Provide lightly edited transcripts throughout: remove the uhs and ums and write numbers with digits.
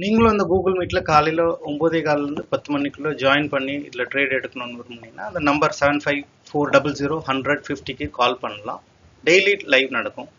நீங்களும் இந்த கூகுள் மீட்டில் காலையில் 9:15 10 மணிக்குள்ளே ஜாயின் பண்ணி இதில் ட்ரேட் எடுக்கணும்னு விரும்புனீங்கன்னா அந்த நம்பர் 75400150க்கு கால் பண்ணலாம். டெய்லி லைவ் நடக்கும்.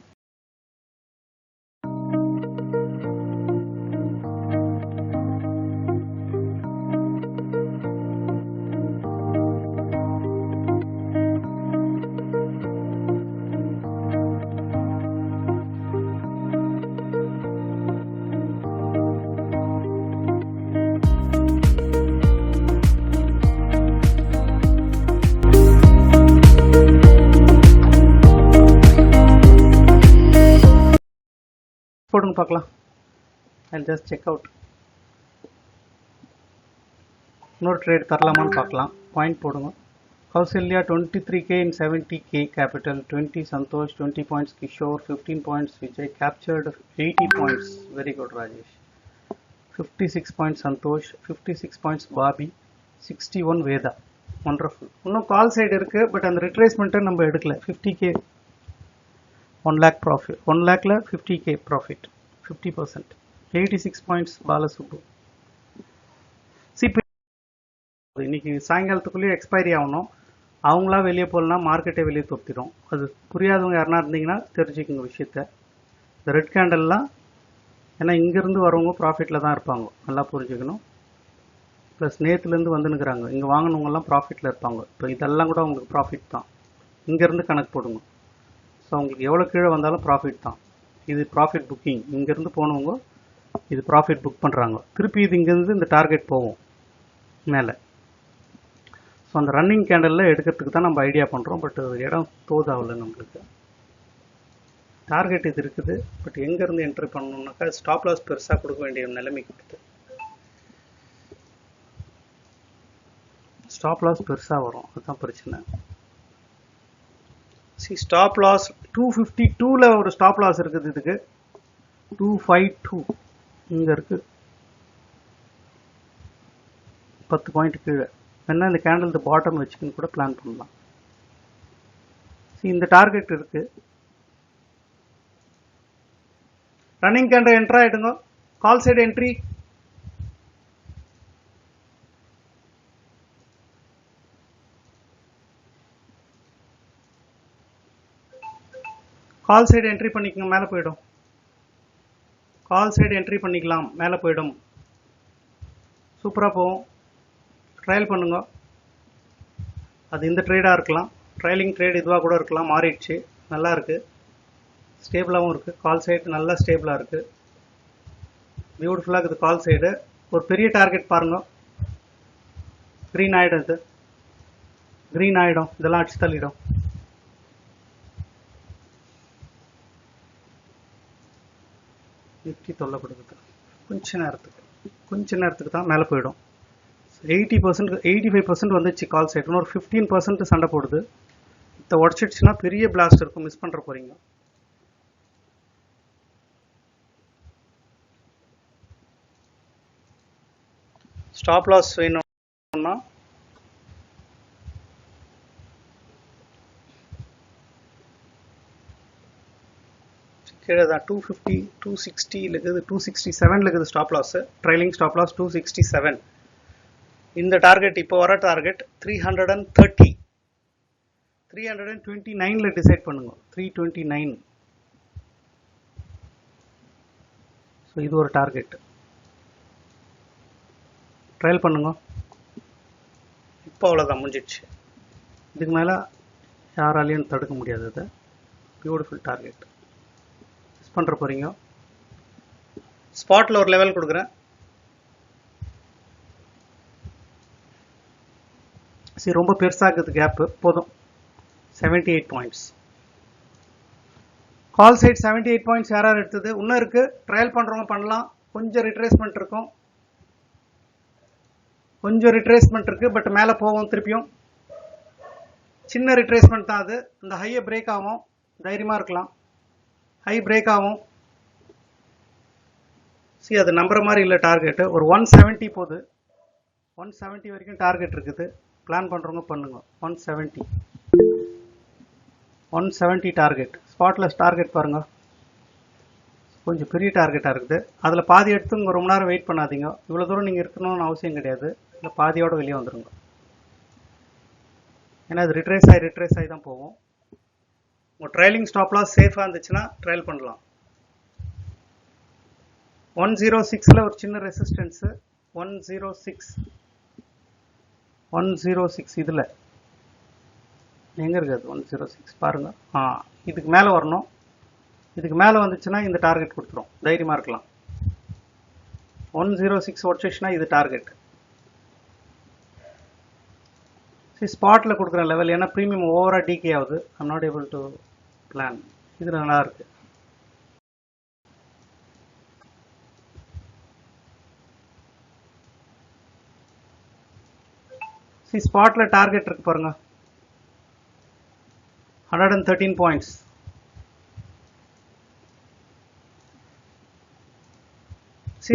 போடுங்க பார்க்கலாம். And just check out. இன்னொரு ட்ரேட் தரலாமான்னு பார்க்கலாம். பாயிண்ட் போடுங்க. Kausalya 23K in 70K capital, 20 Santosh, 20 points Kishore, 15 points Vijay, captured 80 points. Very good Rajesh. 56 points Santosh, 56 points Bobby, 61 Veda. Wonderful. இன்னும் கால் சைடு இருக்கு, but அந்த ரிட்ரேஸ்மெண்ட்டை நம்ம எடுக்கல. 50K 1 lakh profit, 1 lakhல 50K profit, 50%. 86 points Balasubbu. இன்னைக்கு சாயங்காலத்துக்குள்ளேயே expiry ஆகணும். அவங்களா வெளியே போகலாம், மார்க்கெட்டை வெளியே தொத்திடும். அது புரியாதவங்க யாருனா இருந்தீங்கன்னா தெரிஞ்சுக்கோங்க விஷயத்த. இந்த ரெட் கேண்டல்லாம் ஏன்னா இங்கேருந்து வரவங்க ப்ராஃபிட்டில் தான் இருப்பாங்க, நல்லா புரிஞ்சுக்கணும். ப்ளஸ் நேற்றுலேருந்து வந்துன்னுக்குறாங்க, இங்கே வாங்கினவங்கலாம் ப்ராஃபிட்டில் இருப்பாங்க. இப்போ இதெல்லாம் கூட உங்களுக்கு ப்ராஃபிட் தான். இங்கேருந்து கணக்கு போடுங்க. ஸோ உங்களுக்கு எவ்வளோ கீழே வந்தாலும் ப்ராஃபிட் தான். இது ப்ராஃபிட் புக்கிங். இங்கேருந்து போனவங்க இது ப்ராஃபிட் புக் பண்ணுறாங்க. திருப்பி இது இங்கேருந்து இந்த டார்கெட் போகும் மேலே. ஸோ அந்த ரன்னிங் கேண்டலில் எடுக்கிறதுக்கு தான் நம்ம ஐடியா பண்ணுறோம். பட் இடம் தோதாகல நம்மளுக்கு. டார்கெட் இது இருக்குது, பட் எங்கேருந்து என்ட்ரி பண்ணணுன்னாக்கா ஸ்டாப் லாஸ் பெருசாக கொடுக்க வேண்டிய நிலைமைக்கு இருக்குது. ஸ்டாப் லாஸ் பெருசாக வரும், அதுதான் பிரச்சனை. ஸ்டாப் லாஸ் 252ல ஒரு ஸ்டாப் லாஸ் இருக்குது. இதுக்கு 252 இங்க இருக்கு, 10 பாயிண்ட் கீழே. வேணா இந்த கேண்டில் பாட்டம் வச்சுக்கின்னு கூட பிளான் பண்ணலாம். இந்த டார்கெட் இருக்கு. ரன்னிங் கேண்டில் என்ட்ரு ஆயிடுங்க. Call side entry. Call side entry பண்ணிக்கோங்க, மேலே போயிடும். கால் சைடு என்ட்ரி பண்ணிக்கலாம், மேலே போயிடும். சூப்பராக போகும். ட்ரையல் பண்ணுங்க. அது இந்த ட்ரேடாக இருக்கலாம், ட்ரையலிங் ட்ரேட் இதுவாக கூட இருக்கலாம். மாறிடுச்சு, நல்லா இருக்கு, ஸ்டேபிளாகவும் இருக்குது. கால் சைடு நல்லா ஸ்டேபிளாக இருக்குது, பியூட்டிஃபுல்லாக இருக்குது. கால் சைடு ஒரு பெரிய டார்கெட் பாருங்க. க்ரீன் ஆகிடும், இது க்ரீன் ஆகிடும், இதெல்லாம் அடிச்சு தள்ளிடும். நிஃப்டி தொல்லை கொடுக்குது. கொஞ்ச நேரத்துக்கு தான் மேலே போயிடும். 80% 85% வந்துச்சு கால் சைடு. இன்னொரு 15% சண்டை போடுது. இதை உடச்சிடுச்சுன்னா பெரிய பிளாஸ்ட் இருக்கும், மிஸ் பண்ணுற போறீங்க. ஸ்டாப் லாஸ் வேணும்னா கீழே தான் 250 260 இருக்குது, 267 இருக்குது stop loss. Trailing stop loss 267. இந்த டார்கெட் இப்போ வர டார்கெட் 330. 329ல டிசைட் பண்ணுங்க. 329. ஸோ இது ஒரு டார்கெட். ட்ரையல் பண்ணுங்க. இப்போ அவ்வளோதான், முடிஞ்சிடுச்சு. இதுக்கு மேலே யாராலையும் தடுக்க முடியாது. இது பியூட்டிஃபுல் டார்கெட். மிஸ் பண்ணுற போகிறீங்க. ஸ்பாட்டில் ஒரு லெவல் கொடுக்குறேன். சரி, ரொம்ப பெருசாகுது கேப்பு, போதும். 78 பாயிண்ட்ஸ். கால் சைட் 78 பாயிண்ட்ஸ் யாராவது எடுத்தது இன்னும் இருக்கு. ட்ரையல் பண்ணுறவங்க பண்ணலாம். கொஞ்சம் ரிட்ரேஸ்மெண்ட் இருக்கும், பட் மேலே போவோம். திருப்பியும் சின்ன ரிட்ரேஸ்மெண்ட் தான் அது. இந்த ஹையை பிரேக் ஆகும், தைரியமாக இருக்கலாம். ஹை பிரேக் ஆகும். அது நம்புற மாதிரி இல்லை. டார்கெட்டு ஒரு 170 போகுது. 170 வரைக்கும் டார்கெட் இருக்குது. பிளான் பண்ணுறவங்க பண்ணுங்க. 170 டார்கெட். ஸ்பாட்லெஸ் டார்கெட் பாருங்க. கொஞ்சம் பெரிய டார்கெட்டாக இருக்குது. அதில் பாதி எடுத்து உங்கள் ரொம்ப நேரம் வெயிட் பண்ணாதீங்க. இவ்வளோ தூரம் நீங்கள் இருக்கணும்னு அவசியம் கிடையாது. இல்லை பாதியோடு வெளியே வந்துடுங்க. ஏன்னா அது ரிட்ரேஸ் ஆகி தான் போகும். உங்கள் ட்ரைலிங் ஸ்டாப்லாம் சேஃபாக இருந்துச்சுன்னா ட்ரையல் பண்ணலாம். 106 ஒரு சின்ன ரெசிஸ்டன்ஸு. 106 இதில் எங்கே இருக்குது? 106 பாருங்கள். இதுக்கு மேலே வரணும். இதுக்கு மேலே வந்துச்சுன்னா இந்த டார்கெட் கொடுத்துரும். தைரியமாக இருக்கலாம். 106 உடச்சிச்சுன்னா இது டார்கெட். ஸ்பாட்டில் கொடுக்குற லெவல். ஏன்னா ப்ரீமியம் ஓவராக டிகே ஆகுது. I'm not able to plan. இது நல்லா இருக்கு. ஸ்பாட்டில் டார்கெட் இருக்கு பாருங்க, 113 பாயிண்ட்ஸ்.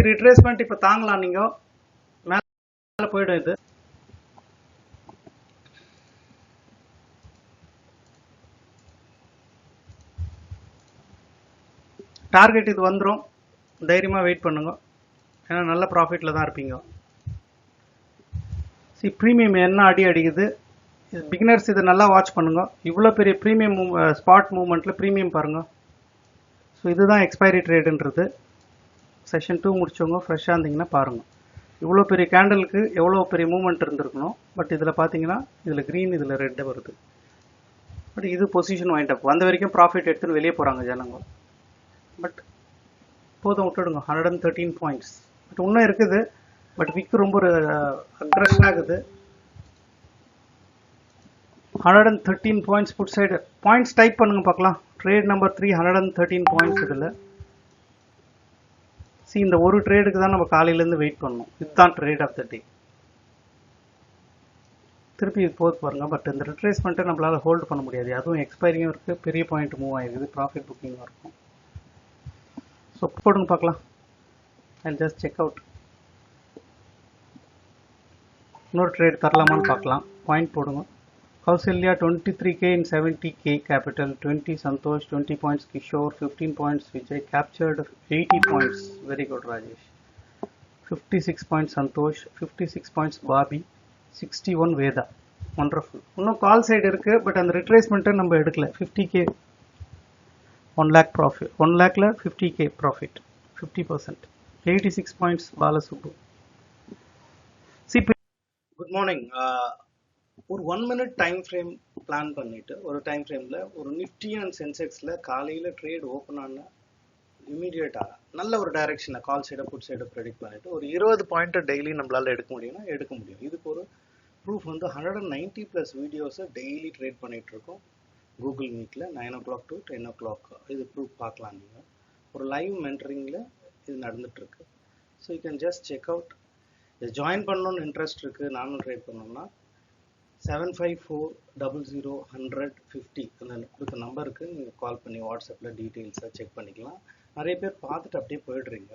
ரிட்ரேஸ்மெண்ட் இப்போ தாங்கலாம். நீங்கள் மேலே போயிடும். இது டார்கெட் இது வந்துடும். தைரியமாக வெயிட் பண்ணுங்க. ஏன்னா நல்ல ப்ராஃபிட்டில் தான் இருப்பீங்க. ப்ரீமியம் என்ன அடி அடிக்குது. பிகினர்ஸ் இதை நல்லா வாட்ச் பண்ணுங்க. இவ்வளோ பெரிய ப்ரீமியம் ஸ்பாட் மூவ்மெண்ட்டில் ப்ரீமியம் பாருங்கள். ஸோ இதுதான் எக்ஸ்பைரி ட்ரேடுன்றது. செஷன் 2 முடிச்சவங்க ஃப்ரெஷ்ஷாக இருந்தீங்கன்னா பாருங்கள். இவ்வளோ பெரிய கேண்டலுக்கு எவ்வளோ பெரிய மூவ்மெண்ட் இருந்திருக்கணும். பட் இதில் பார்த்தீங்கன்னா இதில் க்ரீன், இதில் ரெட்டு வருது. பட் இது பொசிஷன் வைண்ட் அப். வந்த வரைக்கும் ப்ராஃபிட் எடுத்துன்னு வெளியே போகிறாங்க ஜனங்க. பட் போதும், விட்டுடுங்க. 113 பாயிண்ட்ஸ். பட் இன்னும் இருக்குது. பட் விக்கு ரொம்ப அக்ரெஷனாக இருக்குது. 113 points put side. Points type பண்ணுங்க பார்க்கலாம். Trade number 3 113 points. இதில் இந்த ஒரு ட்ரேடுக்கு தான் நம்ம காலையிலேருந்து வெயிட் பண்ணணும். இதுதான் ட்ரேட் ஆஃப் த டே. திருப்பி இது போது பாருங்க. பட் இந்த ரிட்ரேஸ்மெண்ட்டை நம்மளால் ஹோல்டு பண்ண முடியாது. அதுவும் எக்ஸ்பைரியும் இருக்குது, பெரிய பாயிண்ட் மூவ் ஆகிருக்குது, ப்ராஃபிட் புக்கிங்கும் இருக்கும். ஸோ போடுங்க பார்க்கலாம். And just check out. இன்னொரு ட்ரேட் தரலாமான்னு பார்க்கலாம். பாயிண்ட் போடுங்க. Kausalya 23K in 70K capital, 20 Santosh, 20 points Kishore, 15 points Vijay, captured 80 points. Very good Rajesh. 56 points Santosh, 56 points Bobby, 61 Veda. Wonderful. இன்னும் call side இருக்கு. But அந்த ரிட்ரேஸ்மெண்ட்டை நம்ம எடுக்கல. 50K 1 lakh profit. 1 lakhல 50K profit, 50%. 86 points Balasubbu. Good morning. ஒரு 1 minute time frame plan பண்ணிட்டு, ஒரு time ஃப்ரேமில் ஒரு நிஃப்டி அண்ட் சென்செக்ஸில் காலையில் ட்ரேட் ஓப்பன் ஆன இமீடியட்டாக நல்ல ஒரு டைரெக்ஷனில் கால் சைடை புட் சைடை ப்ரெடிக்ட் பண்ணிவிட்டு ஒரு 20 பாயிண்ட்டை டெய்லி நம்மளால் எடுக்க முடியும்னா எடுக்க முடியும். இதுக்கு ஒரு ப்ரூஃப் வந்து 190+ வீடியோஸை டெய்லி ட்ரேட் பண்ணிகிட்ருக்கோம் கூகுள் மீட்டில் 9 o'clock to 10 o'clock. இது ப்ரூஃப் பார்க்கலாம். நீங்கள் ஒரு லைவ் மென்டரிங்கில் இது நடந்துகிட்ருக்கு. So you can just check out. இது ஜாயின் பண்ணணுன்னு இன்ட்ரெஸ்ட் இருக்குது, நானும் ட்ரேட் பண்ணோம்னா 7540010050 அந்த கொடுத்த நம்பருக்கு நீங்கள் கால் பண்ணி வாட்ஸ்அப்பில் டீட்டெயில்ஸாக செக் பண்ணிக்கலாம். நிறைய பேர் பார்த்துட்டு அப்படியே போயிடுறீங்க.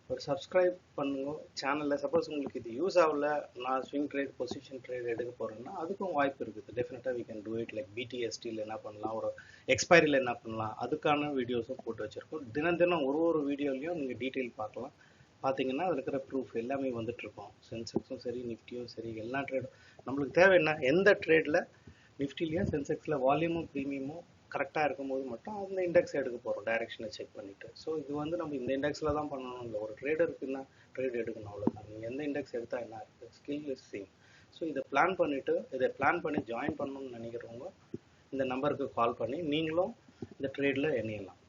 ஒரு சப்ஸ்கிரைப் பண்ணுங்க சேனலில். சப்போஸ் உங்களுக்கு இது யூஸ் ஆகல, நான் ஸ்விங் ட்ரேட் பொசிஷன் ட்ரேட் எடுக்க போகிறேன்னா அதுக்கும் வாய்ப்பு இருக்குது. டெஃபினட்டாக we can do it. Like பிடிஎஸ்டியில் என்ன பண்ணலாம், ஒரு எக்ஸ்பைரியில் என்ன பண்ணலாம், அதுக்கான வீடியோஸும் போட்டு வச்சுருக்கோம். தினம் ஒரு வீடியோலையும் நீங்கள் டீட்டெயில் பார்க்கலாம். பார்த்தீங்கன்னா அதில் இருக்கிற ப்ரூஃப் எல்லாமே வந்துட்டுருக்கோம். சென்செக்ஸும் சரி, நிஃப்டியும் சரி, எல்லா ட்ரேடும் நம்மளுக்கு தேவை என்ன, எந்த ட்ரேடில் நிஃப்டிலையும் சென்செக்ஸில் வால்யூமும் ப்ரீமியமும் கரெக்டாக இருக்கும்போது மட்டும் அந்த இண்டெக்ஸ் எடுக்க போகிறோம், டைரெக்ஷனை செக் பண்ணிவிட்டு. ஸோ இது வந்து நம்ம இந்த இண்டெக்ஸில் தான் பண்ணணும் இல்லை. ஒரு ட்ரேடருக்குன்னா ட்ரேட் எடுக்கணும், அவ்வளோதான். நீங்கள் எந்த இண்டெக்ஸ் எடுத்தால் என்ன இருக்குது, ஸ்கில் இஸ் சேம். ஸோ இதை பிளான் பண்ணி ஜாயின் பண்ணணும்னு நினைக்கிறவங்க இந்த நம்பருக்கு கால் பண்ணி நீங்களும் இந்த ட்ரேடில் இணையலாம்.